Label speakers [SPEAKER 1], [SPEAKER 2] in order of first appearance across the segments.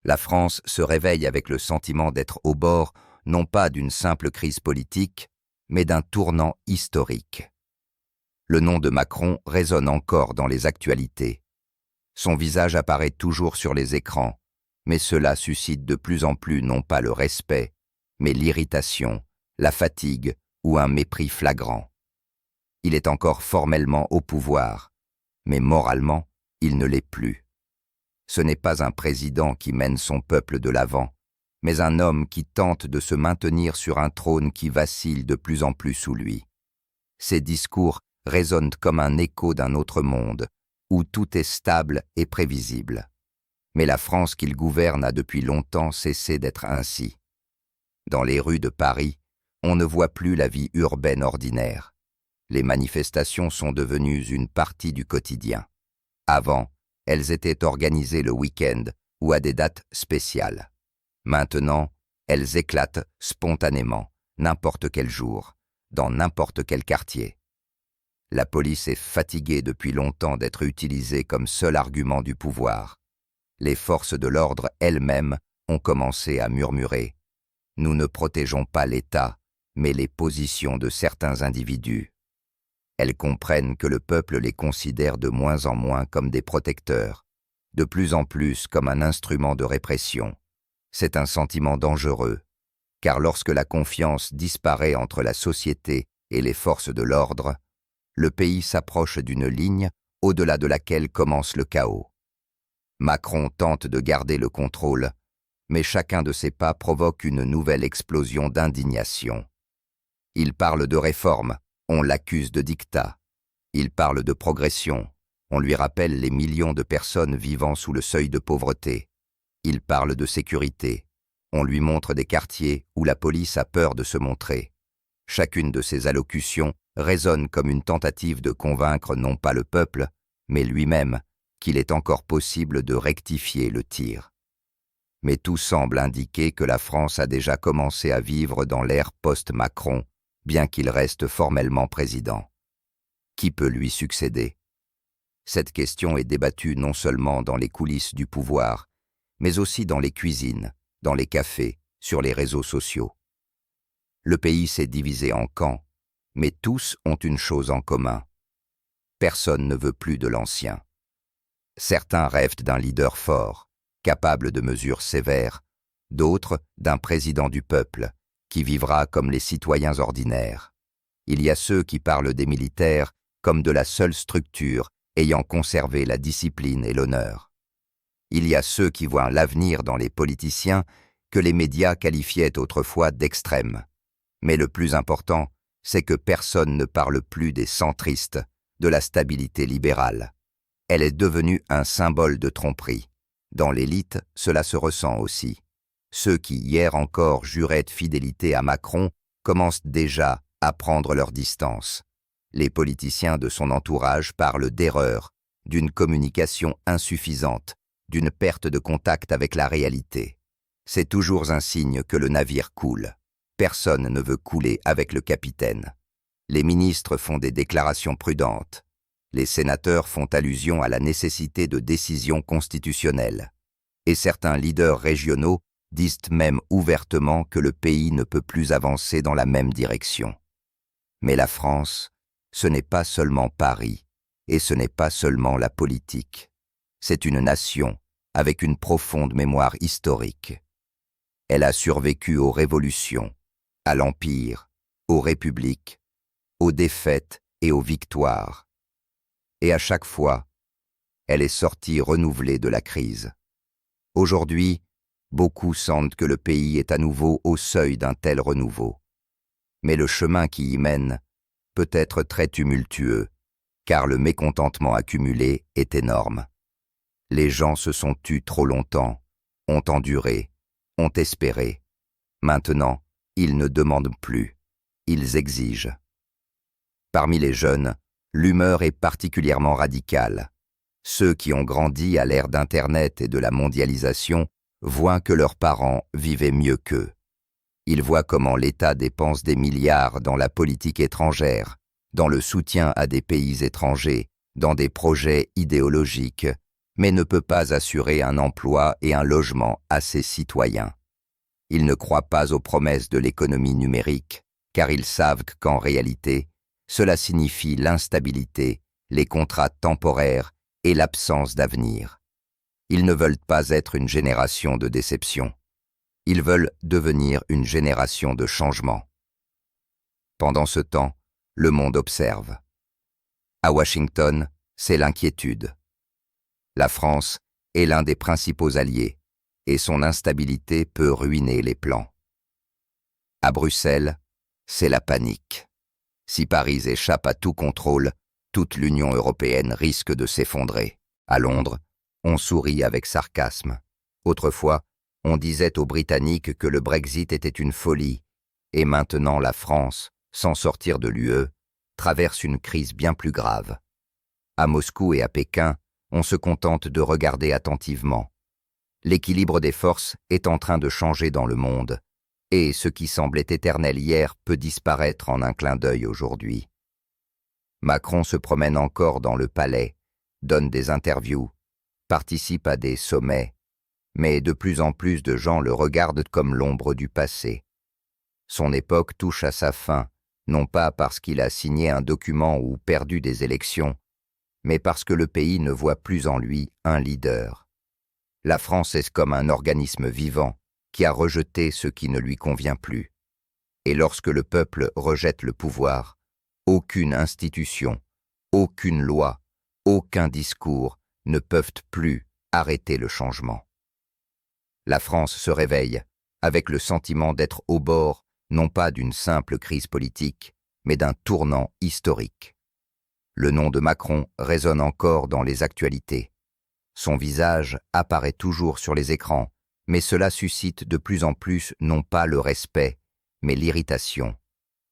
[SPEAKER 1] La France se réveille avec le sentiment d'être au bord, non pas d'une simple crise politique, mais d'un tournant historique. Le nom de Macron résonne encore dans les actualités. Son visage apparaît toujours sur les écrans, mais cela suscite de plus en plus non pas le respect, mais l'irritation, la fatigue ou un mépris flagrant. Il est encore formellement au pouvoir, mais moralement, il ne l'est plus. Ce n'est pas un président qui mène son peuple de l'avant, mais un homme qui tente de se maintenir sur un trône qui vacille de plus en plus sous lui. Ses discours résonnent comme un écho d'un autre monde, où tout est stable et prévisible. Mais la France qu'il gouverne a depuis longtemps cessé d'être ainsi. Dans les rues de Paris, on ne voit plus la vie urbaine ordinaire. Les manifestations sont devenues une partie du quotidien. Avant, elles étaient organisées le week-end ou à des dates spéciales. Maintenant, elles éclatent spontanément, n'importe quel jour, dans n'importe quel quartier. La police est fatiguée depuis longtemps d'être utilisée comme seul argument du pouvoir. Les forces de l'ordre elles-mêmes ont commencé à murmurer « Nous ne protégeons pas l'État, mais les positions de certains individus ». Elles comprennent que le peuple les considère de moins en moins comme des protecteurs, de plus en plus comme un instrument de répression. C'est un sentiment dangereux, car lorsque la confiance disparaît entre la société et les forces de l'ordre, le pays s'approche d'une ligne au-delà de laquelle commence le chaos. Macron tente de garder le contrôle, mais chacun de ses pas provoque une nouvelle explosion d'indignation. Il parle de réforme, on l'accuse de diktat. Il parle de progression, on lui rappelle les millions de personnes vivant sous le seuil de pauvreté. Il parle de sécurité, on lui montre des quartiers où la police a peur de se montrer. Chacune de ces allocutions résonne comme une tentative de convaincre non pas le peuple, mais lui-même, qu'il est encore possible de rectifier le tir. Mais tout semble indiquer que la France a déjà commencé à vivre dans l'ère post-Macron, bien qu'il reste formellement président. Qui peut lui succéder? Cette question est débattue non seulement dans les coulisses du pouvoir, mais aussi dans les cuisines, dans les cafés, sur les réseaux sociaux. Le pays s'est divisé en camps, mais tous ont une chose en commun. Personne ne veut plus de l'ancien. Certains rêvent d'un leader fort, capable de mesures sévères, d'autres d'un président du peuple, qui vivra comme les citoyens ordinaires. Il y a ceux qui parlent des militaires comme de la seule structure ayant conservé la discipline et l'honneur. Il y a ceux qui voient l'avenir dans les politiciens que les médias qualifiaient autrefois d'extrêmes. Mais le plus important, c'est que personne ne parle plus des centristes, de la stabilité libérale. Elle est devenue un symbole de tromperie. Dans l'élite, cela se ressent aussi. Ceux qui, hier encore, juraient de fidélité à Macron commencent déjà à prendre leur distance. Les politiciens de son entourage parlent d'erreurs, d'une communication insuffisante, d'une perte de contact avec la réalité. C'est toujours un signe que le navire coule. Personne ne veut couler avec le capitaine. Les ministres font des déclarations prudentes. Les sénateurs font allusion à la nécessité de décisions constitutionnelles. Et certains leaders régionaux disent même ouvertement que le pays ne peut plus avancer dans la même direction. Mais la France, ce n'est pas seulement Paris, et ce n'est pas seulement la politique. C'est une nation avec une profonde mémoire historique. Elle a survécu aux révolutions, à l'Empire, aux républiques, aux défaites et aux victoires. Et à chaque fois, elle est sortie renouvelée de la crise. Aujourd'hui, beaucoup sentent que le pays est à nouveau au seuil d'un tel renouveau. Mais le chemin qui y mène peut être très tumultueux, car le mécontentement accumulé est énorme. Les gens se sont tus trop longtemps, ont enduré, ont espéré. Maintenant, ils ne demandent plus, ils exigent. Parmi les jeunes, l'humeur est particulièrement radicale. Ceux qui ont grandi à l'ère d'Internet et de la mondialisation voient que leurs parents vivaient mieux qu'eux. Ils voient comment l'État dépense des milliards dans la politique étrangère, dans le soutien à des pays étrangers, dans des projets idéologiques, mais ne peut pas assurer un emploi et un logement à ses citoyens. Ils ne croient pas aux promesses de l'économie numérique, car ils savent qu'en réalité, cela signifie l'instabilité, les contrats temporaires et l'absence d'avenir. Ils ne veulent pas être une génération de déception. Ils veulent devenir une génération de changement. Pendant ce temps, le monde observe. À Washington, c'est l'inquiétude. La France est l'un des principaux alliés, et son instabilité peut ruiner les plans. À Bruxelles, c'est la panique. Si Paris échappe à tout contrôle, toute l'Union européenne risque de s'effondrer. À Londres, on sourit avec sarcasme. Autrefois, on disait aux Britanniques que le Brexit était une folie, et maintenant la France, sans sortir de l'UE, traverse une crise bien plus grave. À Moscou et à Pékin, on se contente de regarder attentivement. L'équilibre des forces est en train de changer dans le monde, et ce qui semblait éternel hier peut disparaître en un clin d'œil aujourd'hui. Macron se promène encore dans le palais, donne des interviews, participe à des sommets, mais de plus en plus de gens le regardent comme l'ombre du passé. Son époque touche à sa fin, non pas parce qu'il a signé un document ou perdu des élections, mais parce que le pays ne voit plus en lui un leader. La France est comme un organisme vivant qui a rejeté ce qui ne lui convient plus. Et lorsque le peuple rejette le pouvoir, aucune institution, aucune loi, aucun discours ne peuvent plus arrêter le changement. La France se réveille avec le sentiment d'être au bord non pas d'une simple crise politique, mais d'un tournant historique. Le nom de Macron résonne encore dans les actualités. Son visage apparaît toujours sur les écrans, mais cela suscite de plus en plus non pas le respect, mais l'irritation,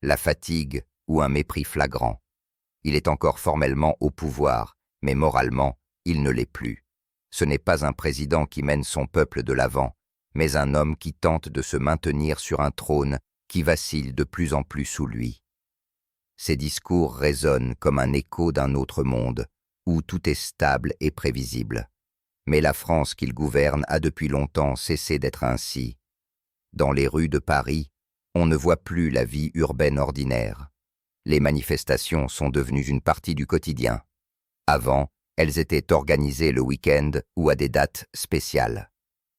[SPEAKER 1] la fatigue ou un mépris flagrant. Il est encore formellement au pouvoir, mais moralement, il ne l'est plus. Ce n'est pas un président qui mène son peuple de l'avant, mais un homme qui tente de se maintenir sur un trône qui vacille de plus en plus sous lui. Ses discours résonnent comme un écho d'un autre monde, où tout est stable et prévisible. Mais la France qu'il gouverne a depuis longtemps cessé d'être ainsi. Dans les rues de Paris, on ne voit plus la vie urbaine ordinaire. Les manifestations sont devenues une partie du quotidien. Avant, elles étaient organisées le week-end ou à des dates spéciales.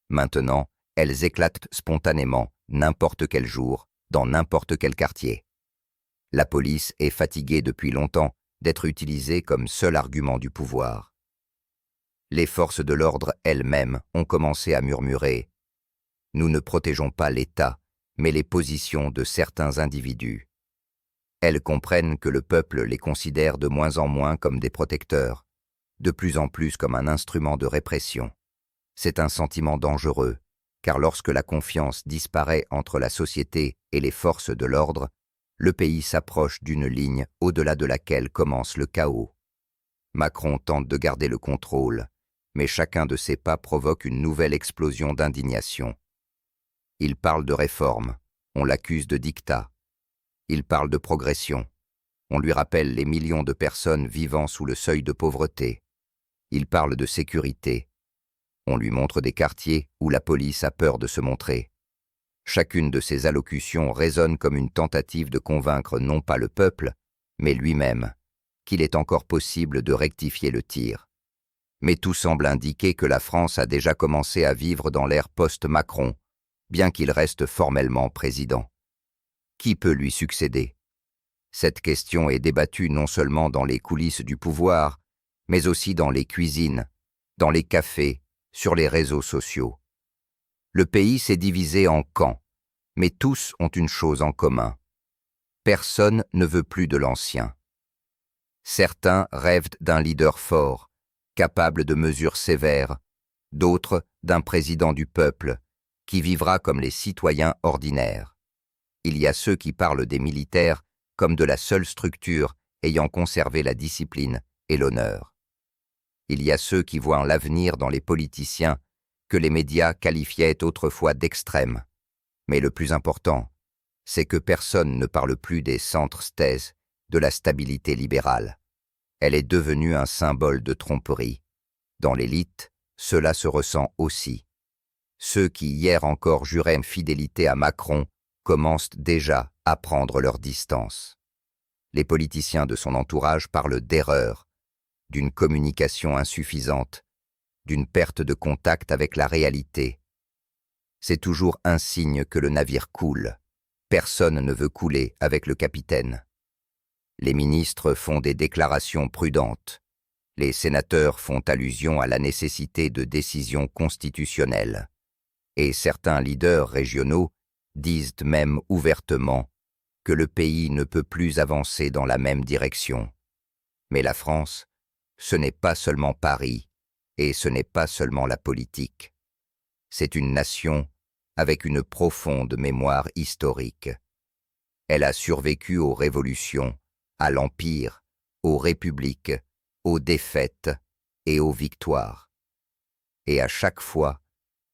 [SPEAKER 1] Maintenant, elles éclatent spontanément, n'importe quel jour, dans n'importe quel quartier. La police est fatiguée depuis longtemps d'être utilisée comme seul argument du pouvoir. Les forces de l'ordre elles-mêmes ont commencé à murmurer « Nous ne protégeons pas l'État, mais les positions de certains individus. » Elles comprennent que le peuple les considère de moins en moins comme des protecteurs, de plus en plus comme un instrument de répression. C'est un sentiment dangereux, car lorsque la confiance disparaît entre la société et les forces de l'ordre, le pays s'approche d'une ligne au-delà de laquelle commence le chaos. Macron tente de garder le contrôle, mais chacun de ses pas provoque une nouvelle explosion d'indignation. Il parle de réforme, on l'accuse de diktat. Il parle de progression, on lui rappelle les millions de personnes vivant sous le seuil de pauvreté. Il parle de sécurité, on lui montre des quartiers où la police a peur de se montrer. Chacune de ces allocutions résonne comme une tentative de convaincre non pas le peuple, mais lui-même, qu'il est encore possible de rectifier le tir. Mais tout semble indiquer que la France a déjà commencé à vivre dans l'ère post-Macron, bien qu'il reste formellement président. Qui peut lui succéder? Cette question est débattue non seulement dans les coulisses du pouvoir, mais aussi dans les cuisines, dans les cafés, sur les réseaux sociaux. Le pays s'est divisé en camps, mais tous ont une chose en commun. Personne ne veut plus de l'ancien. Certains rêvent d'un leader fort, capable de mesures sévères, d'autres d'un président du peuple, qui vivra comme les citoyens ordinaires. Il y a ceux qui parlent des militaires comme de la seule structure ayant conservé la discipline et l'honneur. Il y a ceux qui voient l'avenir dans les politiciens que les médias qualifiaient autrefois d'extrêmes. Mais le plus important, c'est que personne ne parle plus des centres-thèses de la stabilité libérale. Elle est devenue un symbole de tromperie. Dans l'élite, cela se ressent aussi. Ceux qui hier encore juraient fidélité à Macron commencent déjà à prendre leur distance. Les politiciens de son entourage parlent d'erreur, d'une communication insuffisante, d'une perte de contact avec la réalité. C'est toujours un signe que le navire coule. Personne ne veut couler avec le capitaine. Les ministres font des déclarations prudentes. Les sénateurs font allusion à la nécessité de décisions constitutionnelles. Et certains leaders régionaux disent même ouvertement que le pays ne peut plus avancer dans la même direction. Mais la France, ce n'est pas seulement Paris, et ce n'est pas seulement la politique. C'est une nation avec une profonde mémoire historique. Elle a survécu aux révolutions, à l'Empire, aux républiques, aux défaites et aux victoires. Et à chaque fois,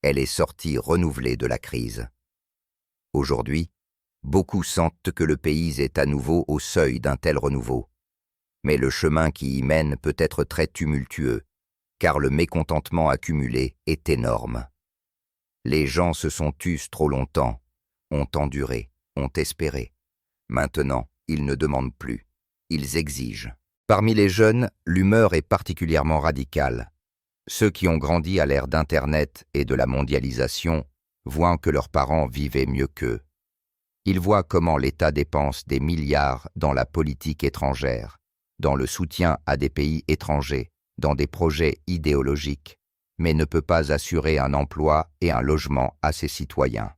[SPEAKER 1] elle est sortie renouvelée de la crise. Aujourd'hui, beaucoup sentent que le pays est à nouveau au seuil d'un tel renouveau. Mais le chemin qui y mène peut être très tumultueux, car le mécontentement accumulé est énorme. Les gens se sont tus trop longtemps, ont enduré, ont espéré. Maintenant, ils ne demandent plus, ils exigent. Parmi les jeunes, l'humeur est particulièrement radicale. Ceux qui ont grandi à l'ère d'Internet et de la mondialisation voient que leurs parents vivaient mieux qu'eux. Ils voient comment l'État dépense des milliards dans la politique étrangère, dans le soutien à des pays étrangers, dans des projets idéologiques, mais ne peut pas assurer un emploi et un logement à ses citoyens.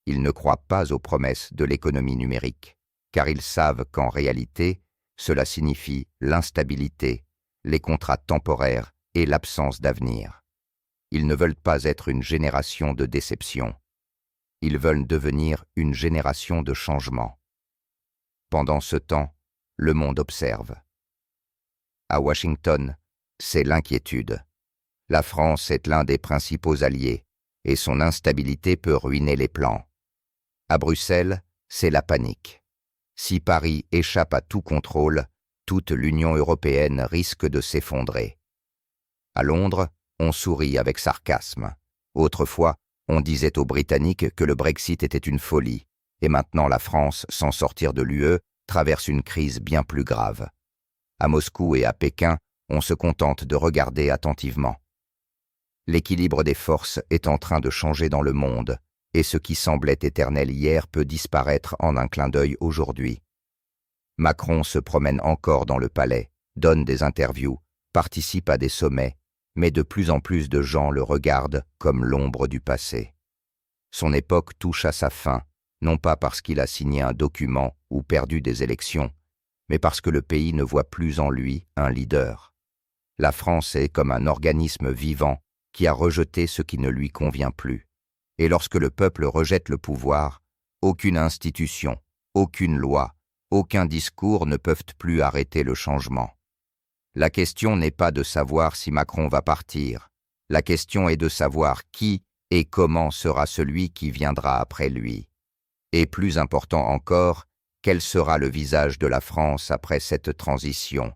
[SPEAKER 1] Ils ne croient pas aux promesses de l'économie numérique, car ils savent qu'en réalité, cela signifie l'instabilité, les contrats temporaires et l'absence d'avenir. Ils ne veulent pas être une génération de déception. Ils veulent devenir une génération de changement. Pendant ce temps, le monde observe. À Washington, c'est l'inquiétude. La France est l'un des principaux alliés, et son instabilité peut ruiner les plans. À Bruxelles, c'est la panique. Si Paris échappe à tout contrôle, toute l'Union européenne risque de s'effondrer. À Londres, on sourit avec sarcasme. Autrefois, on disait aux Britanniques que le Brexit était une folie, et maintenant la France, sans sortir de l'UE, traverse une crise bien plus grave. À Moscou et à Pékin, on se contente de regarder attentivement. L'équilibre des forces est en train de changer dans le monde, et ce qui semblait éternel hier peut disparaître en un clin d'œil aujourd'hui. Macron se promène encore dans le palais, donne des interviews, participe à des sommets, mais de plus en plus de gens le regardent comme l'ombre du passé. Son époque touche à sa fin, non pas parce qu'il a signé un document ou perdu des élections, mais parce que le pays ne voit plus en lui un leader. La France est comme un organisme vivant qui a rejeté ce qui ne lui convient plus. Et lorsque le peuple rejette le pouvoir, aucune institution, aucune loi, aucun discours ne peuvent plus arrêter le changement. La question n'est pas de savoir si Macron va partir. La question est de savoir qui et comment sera celui qui viendra après lui. Et plus important encore, quel sera le visage de la France après cette transition?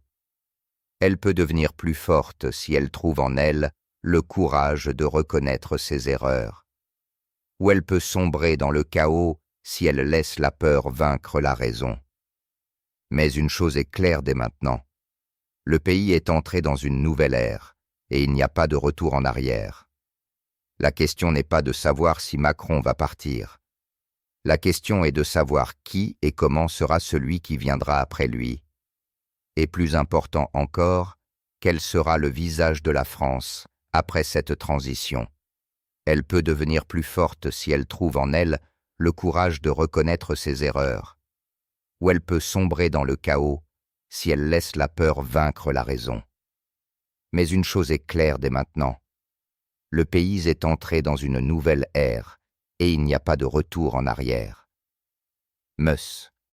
[SPEAKER 1] Elle peut devenir plus forte si elle trouve en elle le courage de reconnaître ses erreurs. Ou elle peut sombrer dans le chaos si elle laisse la peur vaincre la raison. Mais une chose est claire dès maintenant. Le pays est entré dans une nouvelle ère, et il n'y a pas de retour en arrière. La question n'est pas de savoir si Macron va partir. La question est de savoir qui et comment sera celui qui viendra après lui. Et plus important encore, quel sera le visage de la France après cette transition. Elle peut devenir plus forte si elle trouve en elle le courage de reconnaître ses erreurs. Ou elle peut sombrer dans le chaos si elle laisse la peur vaincre la raison. Mais une chose est claire dès maintenant. Le pays est entré dans une nouvelle ère, et il n'y a pas de retour en arrière. Meuss.